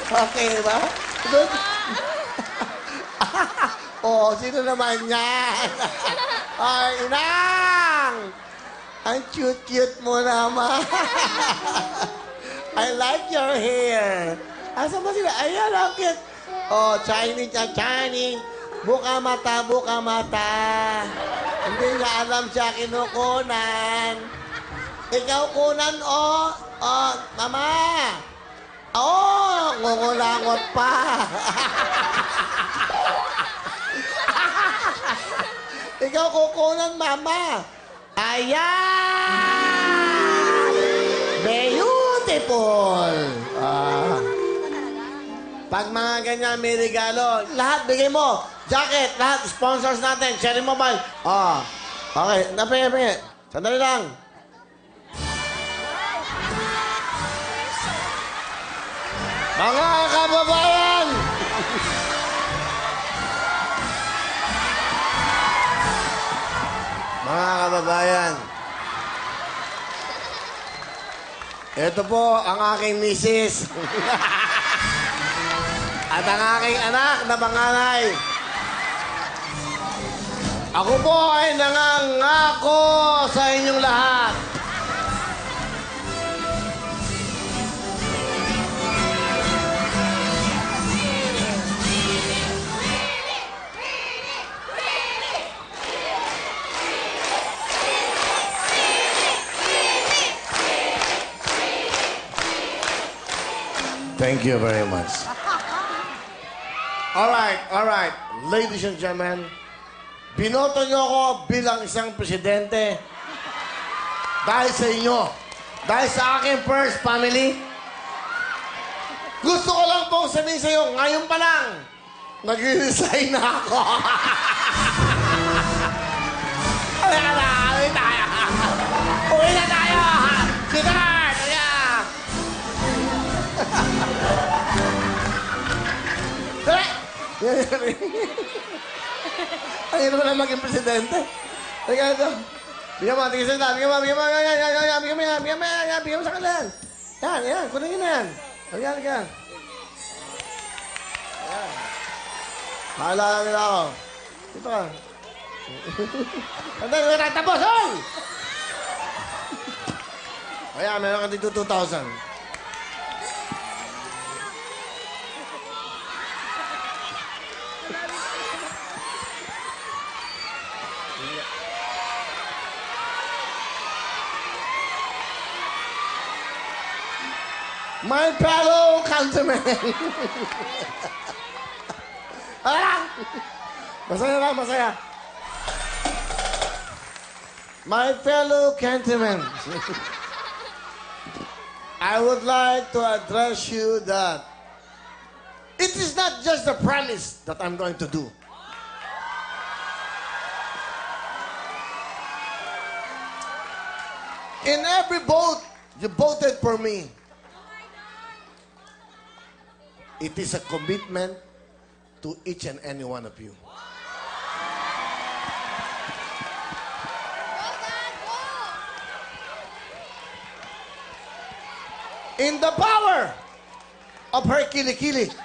Okay ba? Good. Oh, sino naman yan? Ay, inang! Ang cute-cute mo naman. I like your hair. Asa ba sila? Ayan, ang cute. Oh, Chinese, Chinese. Buka mata, buka mata. Hindi niya alam siya kinukunan. Ikaw kunan, oh. Oh, mama. Oh, ngungulangot pa. Ikaw kukunan, mama. Ayan! Beautiful! Pag mga ganyan may regalo, lahat bigay mo. Jacket, lahat, sponsors natin. Cherry Mobile. Okay, napingi. Sandali lang. Mga kababayan! Mga kababayan, ito po ang aking misis. At ang aking anak na panganay. Ako po ay nangangako sa inyong lahat. Thank you very much. All right. Ladies and gentlemen, binoto niyo ako bilang isang presidente dahil sa inyo. Dahil sa aking first family. Gusto ko lang pong sabihin sa iyo, ngayon pa lang, nag-resign na ako. Uwi tayo. Uwi na tayo. Sweetheart, Ay, ano ba na maging presidente? Teka ito. Bigyan mo, tingin sa bigyan mo sa kanila yan. Yan, kunin nyo na yan. Ayan. Ayan. Maalala nila ako. Dito ka. Sandali, wala tapos, hoy! Ayan, meron ka dito 2,000. My fellow countrymen. Masaya lang, masaya. My fellow countrymen. I would like to address you that it is not just a promise that I'm going to do. In every vote, you voted for me. It is a commitment to each and any one of you. In the power of her kilikili.